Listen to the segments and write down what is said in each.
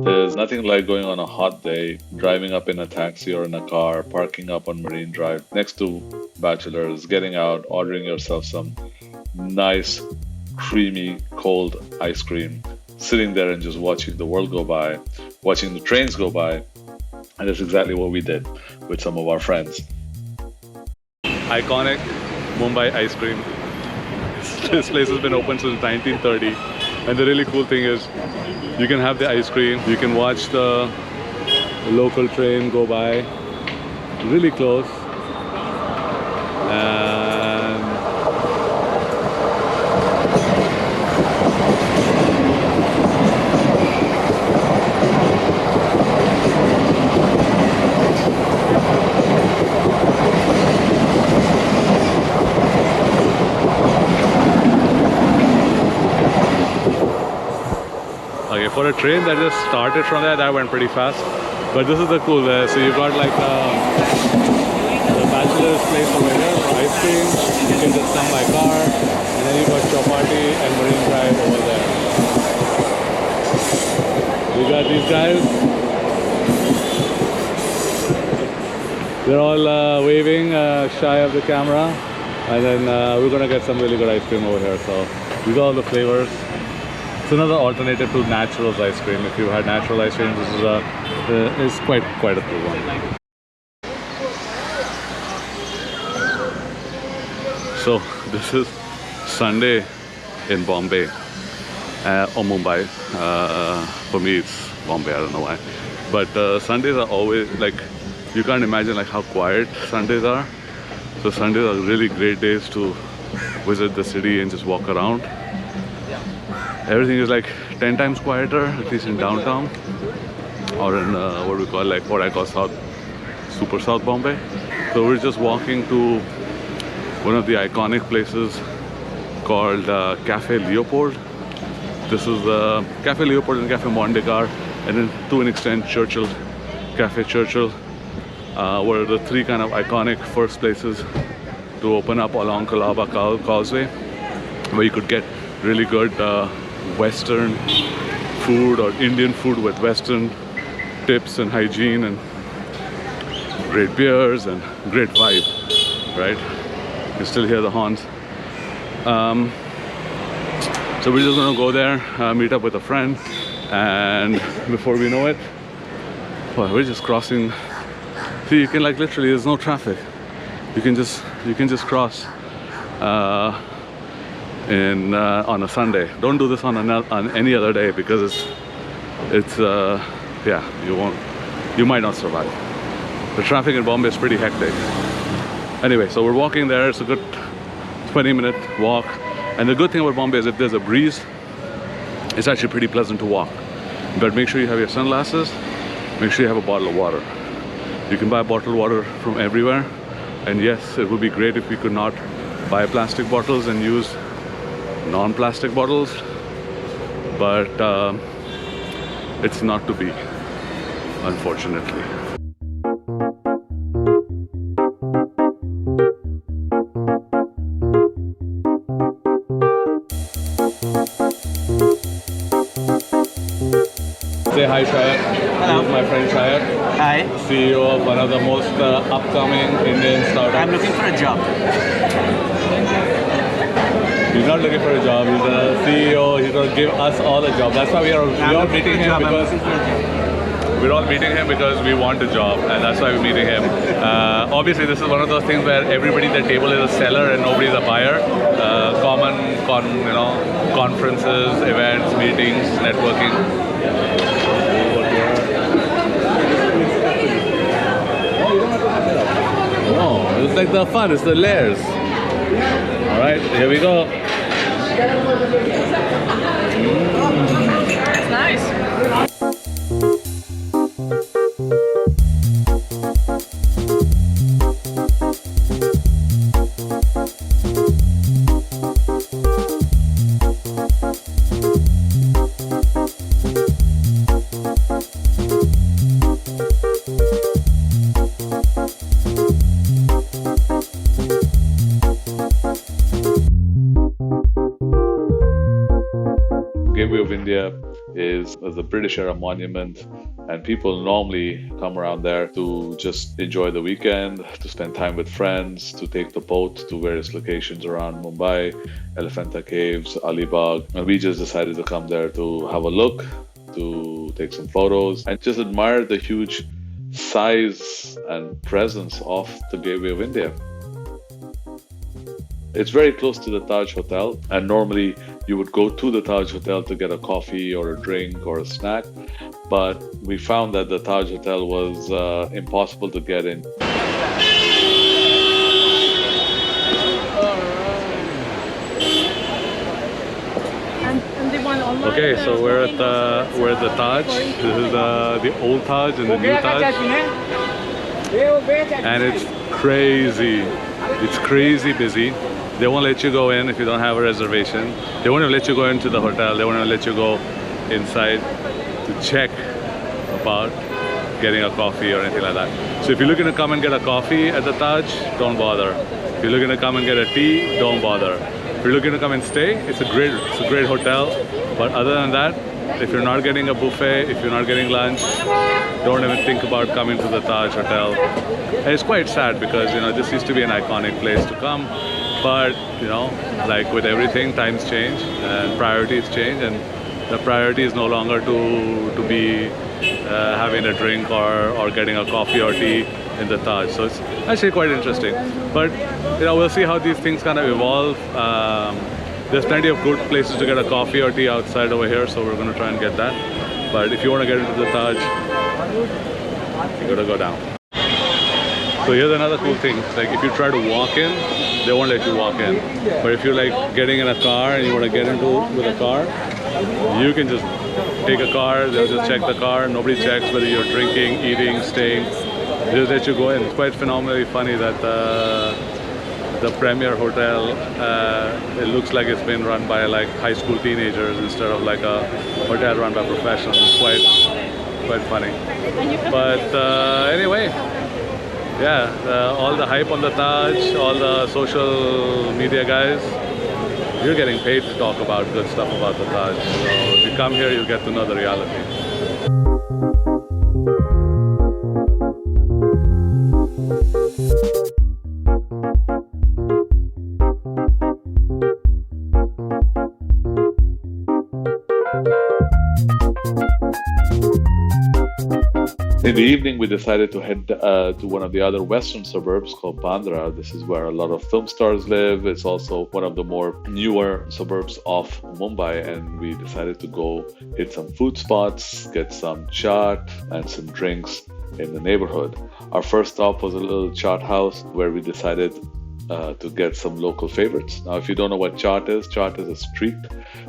There's nothing like going on a hot day, driving up in a taxi or in a car, parking up on Marine Drive next to Bachelor's, getting out, ordering yourself some nice, creamy, cold ice cream, sitting there and just watching the world go by, watching the trains go by. And that's exactly what we did with some of our friends. Iconic Mumbai ice cream. This place has been open since 1930. And the really cool thing is you can have the ice cream, you can watch the local train go by really close. And okay, for a train that just started from there, that went pretty fast. But this is the cool there. So you've got like the Bachelor's place over here for ice cream. You can just come by car. And then you've got Chhatrapati and Marine Drive over there. You got these guys. They're all waving shy of the camera. And then we're going to get some really good ice cream over here. So we got all the flavors. It's another alternative to Natural's ice cream. If you've had natural ice cream, this is quite a cool one. So this is Sunday in Bombay or Mumbai. For me, it's Bombay. I don't know why, but Sundays are always like, you can't imagine like how quiet Sundays are. So Sundays are really great days to visit the city and just walk around. Everything is like 10 times quieter, at least in downtown, or in what I call Super South Bombay. So we're just walking to one of the iconic places called Cafe Leopold. This is Cafe Leopold and Cafe Mondegard, and then to an extent Cafe Churchill were the three kind of iconic first places to open up along Colaba Causeway, where you could get really good Western food or Indian food with Western tips and hygiene and great beers and great vibe, right? You can still hear the horns. So we're just gonna go there, meet up with a friend, and before we know it, well, we're just crossing. See, you can like literally, there's no traffic. You can just cross on a Sunday. Don't do this on any other day, because it's yeah, you might not survive. The traffic in Bombay is pretty hectic. Anyway, so we're walking there. It's a good 20-minute walk, and the good thing about Bombay is if there's a breeze, it's actually pretty pleasant to walk. But make sure you have your sunglasses. Make sure you have a bottle of water. You can buy bottled water from everywhere, and yes, it would be great if we could not buy plastic bottles and use non-plastic bottles, but it's not to be, unfortunately. Say hi, Shayad. Hello. This is my friend Shayad. Hi. CEO of one of the most upcoming Indian startups. I'm looking for a job. He's not looking for a job. He's a CEO. He's going to give us all a job. That's why we're all meeting him, because we're all meeting him because we want a job, and that's why we're meeting him. Obviously, this is one of those things where everybody at the table is a seller and nobody's a buyer. Conferences, events, meetings, networking. No, it's like the fun. It's the layers. All right, here we go. That's nice. India is the British era monument, and people normally come around there to just enjoy the weekend, to spend time with friends, to take the boat to various locations around Mumbai, Elephanta Caves, Alibag. And we just decided to come there to have a look, to take some photos, and just admire the huge size and presence of the Gateway of India. It's very close to the Taj Hotel, and normally you would go to the Taj Hotel to get a coffee or a drink or a snack, but we found that the Taj Hotel was impossible to get in. Okay, so we're at the Taj. This is the old Taj and the new Taj, and it's crazy. It's crazy busy. They won't let you go in if you don't have a reservation. They won't even let you go into the hotel. They won't even let you go inside to check about getting a coffee or anything like that. So if you're looking to come and get a coffee at the Taj, don't bother. If you're looking to come and get a tea, don't bother. If you're looking to come and stay, it's a great hotel. But other than that, if you're not getting a buffet, if you're not getting lunch, don't even think about coming to the Taj Hotel. And it's quite sad because, you know, this used to be an iconic place to come. But, you know, like with everything, times change and priorities change, and the priority is no longer to be having a drink or getting a coffee or tea in the Taj. So it's actually quite interesting. But, you know, we'll see how these things kind of evolve. There's plenty of good places to get a coffee or tea outside over here, so we're going to try and get that. But if you want to get into the Taj, you got to go down. So here's another cool thing. Like if you try to walk in, they won't let you walk in. But if you're like getting in a car and you want to get into with a car, you can just take a car. They'll just check the car. Nobody checks whether you're drinking, eating, staying. They just let you go in. It's quite phenomenally funny that the Premier Hotel, it looks like it's been run by like high school teenagers instead of like a hotel run by professionals. It's quite funny. But anyway, yeah, all the hype on the Taj, all the social media guys, you're getting paid to talk about good stuff about the Taj. So if you come here, you'll get to know the reality. In the evening, we decided to head to one of the other western suburbs called Bandra. This is where a lot of film stars live. It's also one of the more newer suburbs of Mumbai, and we decided to go hit some food spots, get some chaat and some drinks in the neighborhood. Our first stop was a little chaat house where we decided to get some local favorites. Now, if you don't know what chaat is a street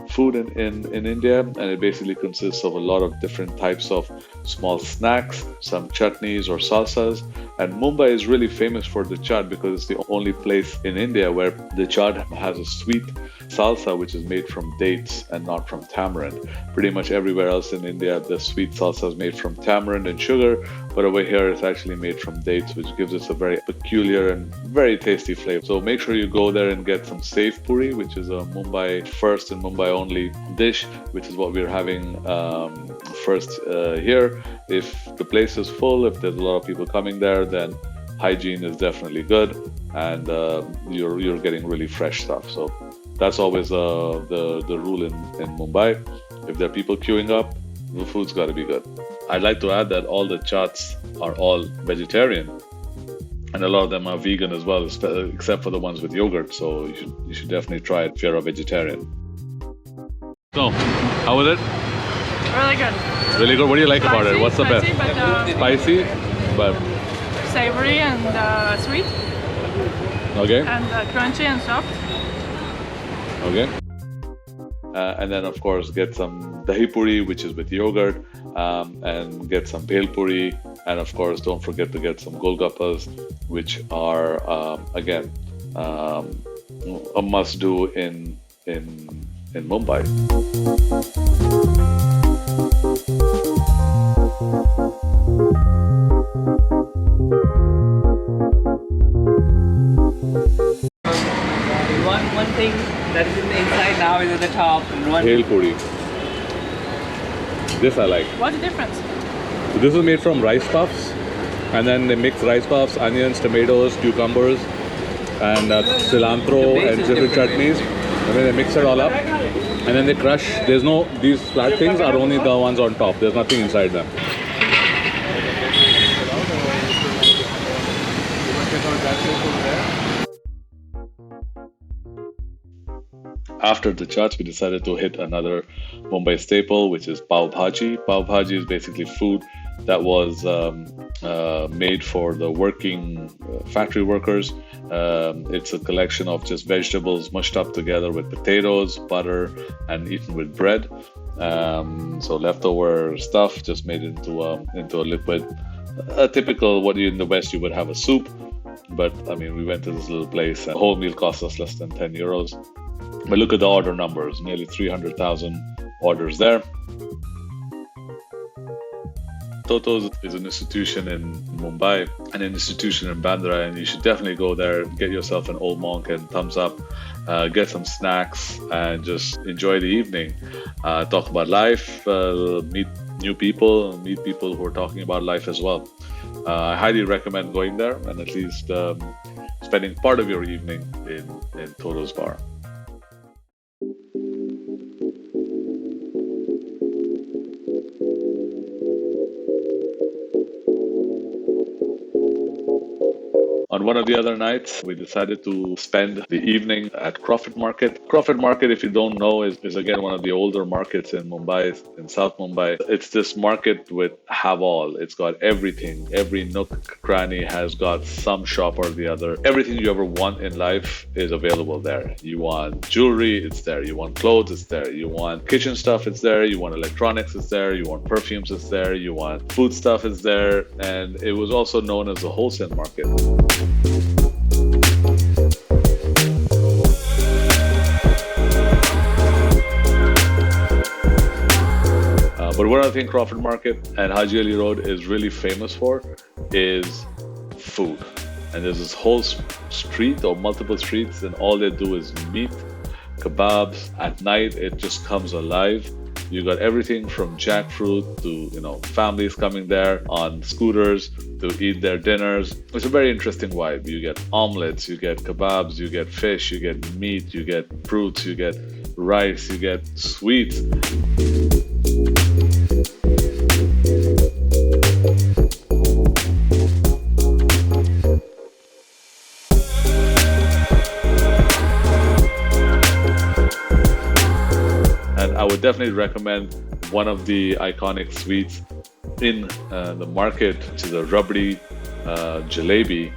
food in India, and it basically consists of a lot of different types of small snacks, some chutneys or salsas. And Mumbai is really famous for the chaat because it's the only place in India where the chaat has a sweet salsa which is made from dates and not from tamarind. Pretty much everywhere else in India, the sweet salsa is made from tamarind and sugar, but over here it's actually made from dates, which gives us a very peculiar and very tasty flavor. So make sure you go there and get some safe puri, which is a Mumbai first and Mumbai only dish, which is what we're having first here. If the place is full, if there's a lot of people coming there, then hygiene is definitely good, and you're getting really fresh stuff. So that's always the rule in Mumbai. If there are people queuing up, the food's got to be good. I'd like to add that all the chaats are all vegetarian, and a lot of them are vegan as well, except for the ones with yogurt. So you should definitely try it if you're a vegetarian. So, how was it? Really good. Really good. What do you like about it? What's the best? Spicy, but savory and sweet. Okay. And crunchy and soft. Okay. And then, of course, get some dahi puri, which is with yogurt, and get some bhel puri, and of course, don't forget to get some golgappas, which are again a must-do in Mumbai. One thing that is in the inside now is at the top. Bhel puri. This I like. What's the difference? This is made from rice puffs, and then they mix rice puffs, onions, tomatoes, cucumbers, and cilantro and different chutneys. And then they mix it all up, and then they crush. There's no, these flat things are only the ones on top. There's nothing inside them. After the chats, we decided to hit another Mumbai staple, which is pav bhaji. Pav bhaji is basically food that was made for the working factory workers. It's a collection of just vegetables mushed up together with potatoes, butter, and eaten with bread. So leftover stuff just made into a liquid. A typical, what in the West you would have a soup. But I mean, we went to this little place and the whole meal cost us less than 10 euros. But look at the order numbers, nearly 300,000 orders there. Toto is an institution in Mumbai and an institution in Bandra, and you should definitely go there, get yourself an old monk and thumbs up, get some snacks, and just enjoy the evening. Talk about life, meet new people, meet people who are talking about life as well. I highly recommend going there and at least spending part of your evening in Toto's bar. On one of the other nights, we decided to spend the evening at Crawford Market. Crawford Market, if you don't know, is again one of the older markets in Mumbai, in South Mumbai. It's this market with have all. It's got everything. Every nook, cranny has got some shop or the other. Everything you ever want in life is available there. You want jewelry, it's there. You want clothes, it's there. You want kitchen stuff, it's there. You want electronics, it's there. You want perfumes, it's there. You want food stuff, it's there. And it was also known as a wholesale market. But one other thing Crawford Market and Haji Ali Road is really famous for is food. And there's this whole street or multiple streets, and all they do is meat, kebabs. At night, it just comes alive. You got everything from jackfruit to, families coming there on scooters to eat their dinners. It's a very interesting vibe. You get omelets, you get kebabs, you get fish, you get meat, you get fruits, you get rice, you get sweets. I would definitely recommend one of the iconic sweets in the market, which is a rubdi jalebi.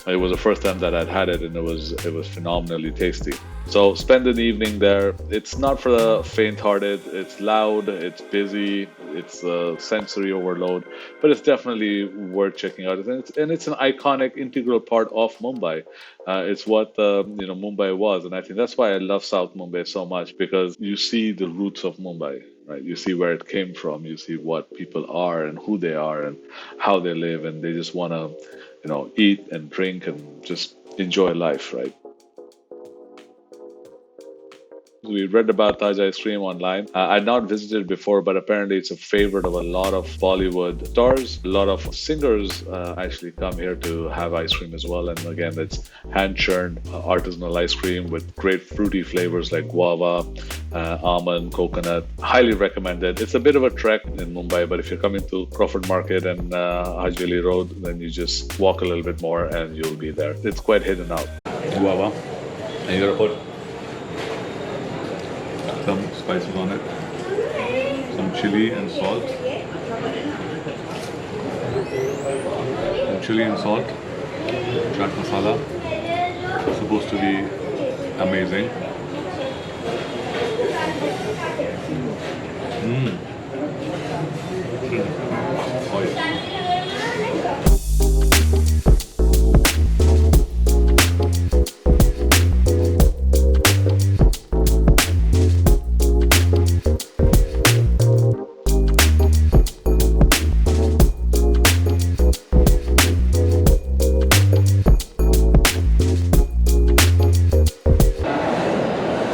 It was the first time that I'd had it, and it was phenomenally tasty. So spend an evening there. It's not for the faint-hearted. It's loud, it's busy, it's a sensory overload, but it's definitely worth checking out. And it's an iconic, integral part of Mumbai. It's what Mumbai was, and I think that's why I love South Mumbai so much, because you see the roots of Mumbai, right? You see where it came from. You see what people are and who they are and how they live, and they just want to, eat and drink and just enjoy life, right? We read about Taj Ice Cream online. I'd not visited before, but apparently it's a favorite of a lot of Bollywood stars. A lot of singers actually come here to have ice cream as well. And again, it's hand-churned artisanal ice cream with great fruity flavors like guava, almond, coconut. Highly recommended. It's a bit of a trek in Mumbai, but if you're coming to Crawford Market and Haji Ali Road, then you just walk a little bit more and you'll be there. It's quite hidden out. Guava. And you gotta put some spices on it, some chili and salt, chaat masala. It's supposed to be amazing.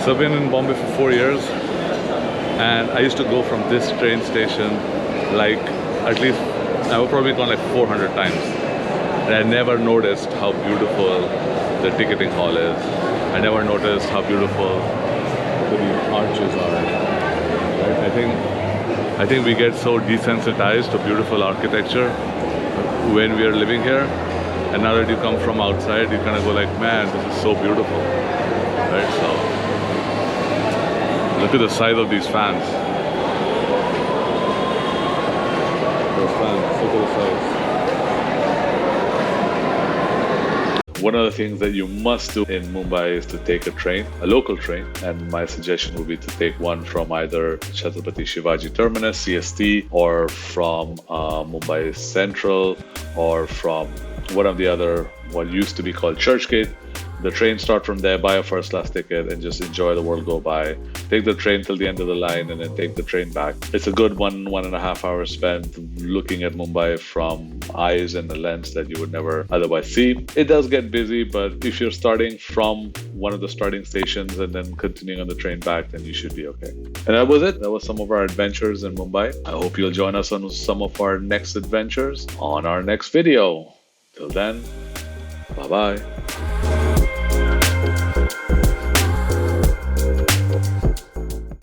So I've been in Bombay for 4 years, And I used to go from this train station like at least, I would probably gone like 400 times. And I never noticed how beautiful the ticketing hall is. I never noticed how beautiful the arches are. Right? I think we get so desensitized to beautiful architecture when we are living here. And now that you come from outside, you kind of go like, man, this is so beautiful. Right? So look at the size of these fans. Those fans, look at the size. One of the things that you must do in Mumbai is to take a train, a local train, and my suggestion would be to take one from either Chhatrapati Shivaji Terminus, CST, or from Mumbai Central, or from one of the other, what used to be called Churchgate. The train start from there, buy a first class ticket, and just enjoy the world go by. Take the train till the end of the line and then take the train back. It's a good 1.5 hours spent looking at Mumbai from eyes and a lens that you would never otherwise see. It does get busy, but if you're starting from one of the starting stations and then continuing on the train back, then you should be okay. And that was it. That was some of our adventures in Mumbai. I hope you'll join us on some of our next adventures on our next video. Till then, bye-bye.